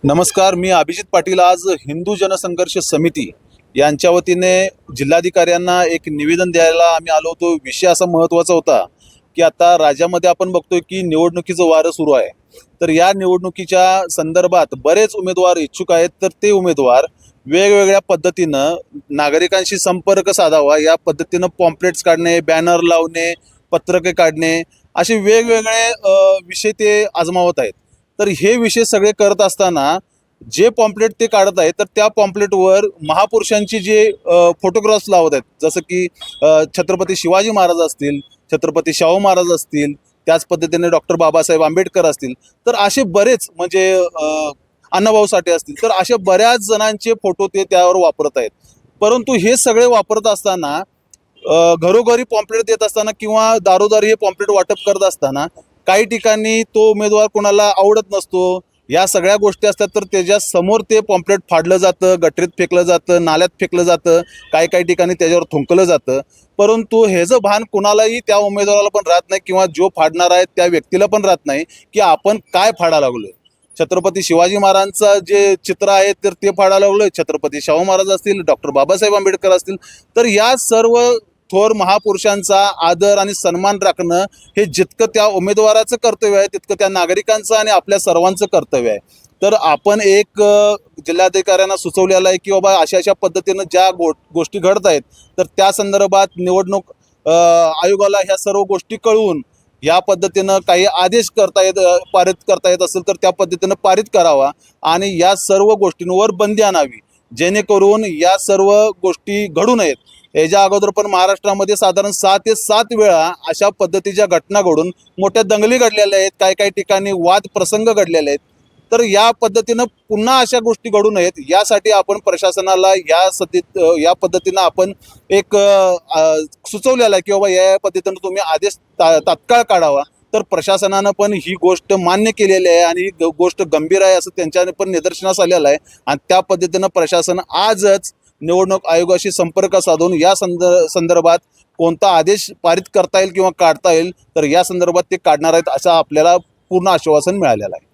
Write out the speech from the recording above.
नमस्कार, मी अभिजित पाटील। आज हिंदू जनसंघर्ष समिती यांच्या वतीने जिल्हाधिकाऱ्यांना एक निवेदन द्यायला आम्ही आलो होतो। विषय असा महत्त्वाचा होता की आता राज्यामध्ये आपण बघतोय की निवडणुकीचं वारं सुरू आहे। तर या निवडणुकीच्या संदर्भात बरेच उमेदवार इच्छुक आहेत। तर ते उमेदवार वेगवेगळ्या पद्धतीनं नागरिकांशी संपर्क साधावा या पद्धतीनं पॉम्पलेट्स काढणे, बॅनर लावणे, पत्रके काढणे असे वेगवेगळे विषय ते आजमावत आहेत। तर हे विषय सगळे करत असताना जे पॉम्पलेट ते काढत आहेत तर त्या पॉम्पलेटवर महापुरुषांची जे फोटोग्राफ्स लावत आहेत, जसं की छत्रपती शिवाजी महाराज असतील, छत्रपती शाहू महाराज असतील, त्याच पद्धतीने डॉक्टर बाबासाहेब आंबेडकर असतील, तर असे बरेच म्हणजे अण्णाभाऊ साठे असतील, तर अशा बऱ्याच जणांचे फोटो ते त्यावर वापरत आहेत। परंतु हे सगळे वापरत असताना घरोघरी पॉम्पलेट देत असताना किंवा दारोदारी हे पॉम्पलेट वाटप करत असताना काही ठिकाणी तो उमेदवार कोणाला आवडत नसतो, या सगळ्या गोष्टी असतात। तर त्याच्या समोर ते पॉम्पलेट फाडलं जातं, गटरीत फेकलं जातं, नाल्यात फेकलं जातं, काही ठिकाणी त्याच्यावर थुंकलं जातं। परंतु ह्याचं भान कुणालाही त्या उमेदवाराला पण राहत नाही किंवा जो फाडणार आहे त्या व्यक्तीला पण राहत नाही की आपण काय फाडायला लागलोय। छत्रपती शिवाजी महाराजांचं जे चित्र आहे तर ते फाडायला लागलोय, छत्रपती शाहू महाराज असतील, डॉक्टर बाबासाहेब आंबेडकर असतील, तर या सर्व थोर महापुरुषांचा आदर आणि सन्मान राखणं हे जितकं त्या उमेदवाराचं कर्तव्य आहे तितकं त्या नागरिकांचं आणि आपल्या सर्वांचं कर्तव्य आहे। तर आपण एक जिल्हाधिकाऱ्यांना सुचवलेलं आहे की बाबा अशा पद्धतीनं ज्या गोष्टी घडत आहेत तर त्या संदर्भात निवडणूक आयोगाला ह्या सर्व गोष्टी कळवून या पद्धतीनं काही आदेश पारित करता येत असेल तर त्या पद्धतीनं पारित करावा आणि या सर्व गोष्टींवर बंदी आणावी, जेणेकरून या सर्व गोष्टी घडू नयेत। याच्या अगोदर पण महाराष्ट्रामध्ये साधारण 6 ते 7 वेळा अशा पद्धतीच्या घटना घडून मोठ्या दंगली घडलेल्या आहेत, काही ठिकाणी वाद प्रसंग घडलेले आहेत। तर या पद्धतीनं पुन्हा अशा गोष्टी घडू नयेत यासाठी आपण प्रशासनाला या पद्धतीनं आपण एक सुचवलेलं आहे की बाबा या पद्धतीनं तुम्ही आदेश तात्काळ काढावा। तर प्रशासनानं पण ही गोष्ट मान्य केलेली आहे आणि ही गोष्ट गंभीर आहे असं त्यांच्याने पण निदर्शनास आलेलं आहे आणि त्या पद्धतीनं प्रशासन आजच निवडणूक आयोगाशी संपर्क साधून या संदर्भात कोणता आदेश पारित करता येईल किंवा काढता येईल तर या संदर्भात ते काढणार आहेत असं आपल्याला पूर्ण आश्वासन मिळालेलं आहे।